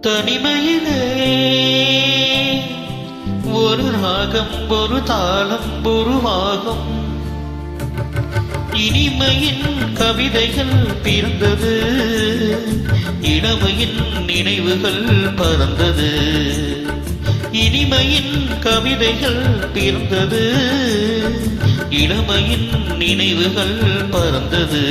தனிமையிலே ஒரு ராகம் ஒரு தாளம் உருவாகும் இனிமையின் கவிதைகள் பிறந்தது இளமையின் நினைவுகள் பறந்தது இனிமையின் கவிதைகள் பிறந்தது இளமையின் நினைவுகள் பறந்தது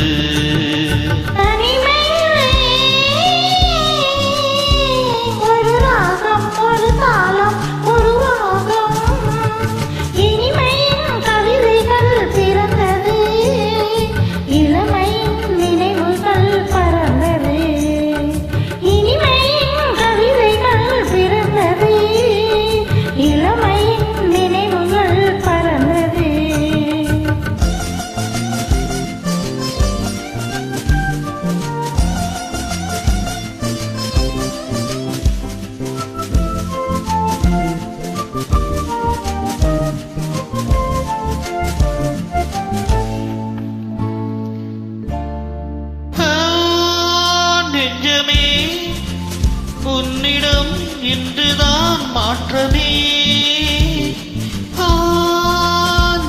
உன்னிடம் இன்றுதான் மாற்றமே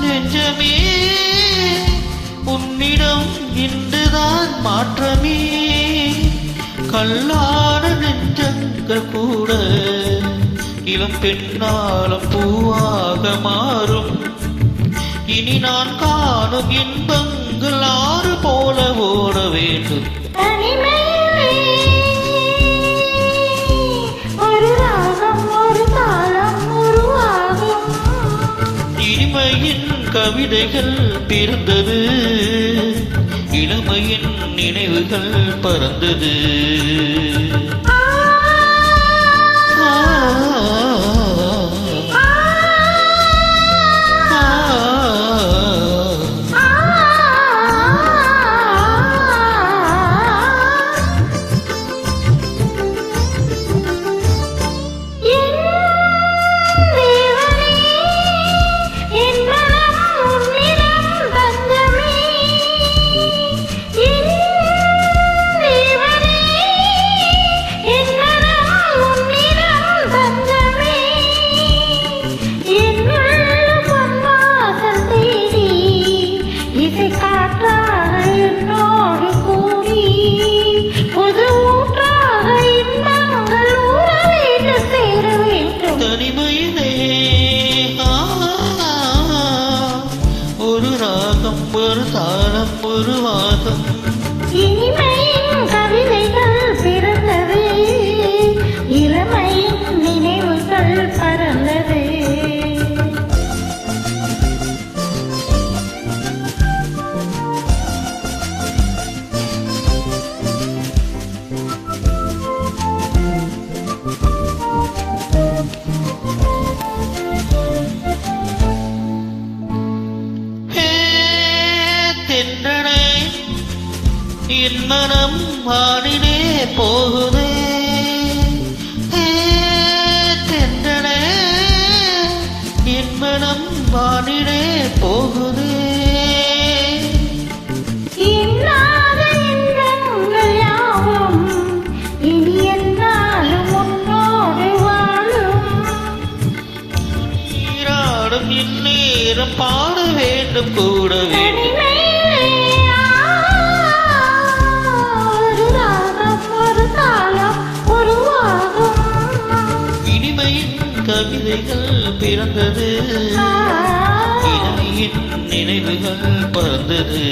நெஞ்சமே உன்னிடம் இன்றுதான் மாற்றமே கல்லான நெஞ்சங்கள் கூட இளம் பெண்ணாலும் பூவாக மாறும் இனி நான் காணும் இன்பங்கள் ஆறு போல ஓட வேண்டும் இனிமையின் கவிதைகள் பிறந்தது இளமையின் நினைவுகள் பறந்தது ஒரு ராகம் ஒரு தாளம் உருவாகும் இனிமையின் கவிதைகள் பிறந்தது இளமையின் நினைவுகள் பறந்தது என் மனம் வானிலே போகுதே தென்றனே என் மனம் வானிலே போகுதே இன்னாத இன்பங்கள் யாவும் இனி என்னாலும் உன்னோடு வாழும் நீராடும் இந்நேரம் பாட வேண்டும் கூட வேண்டும் கவிதைகள் பிறந்தது இளமையின் நினைவுகள் பறந்தது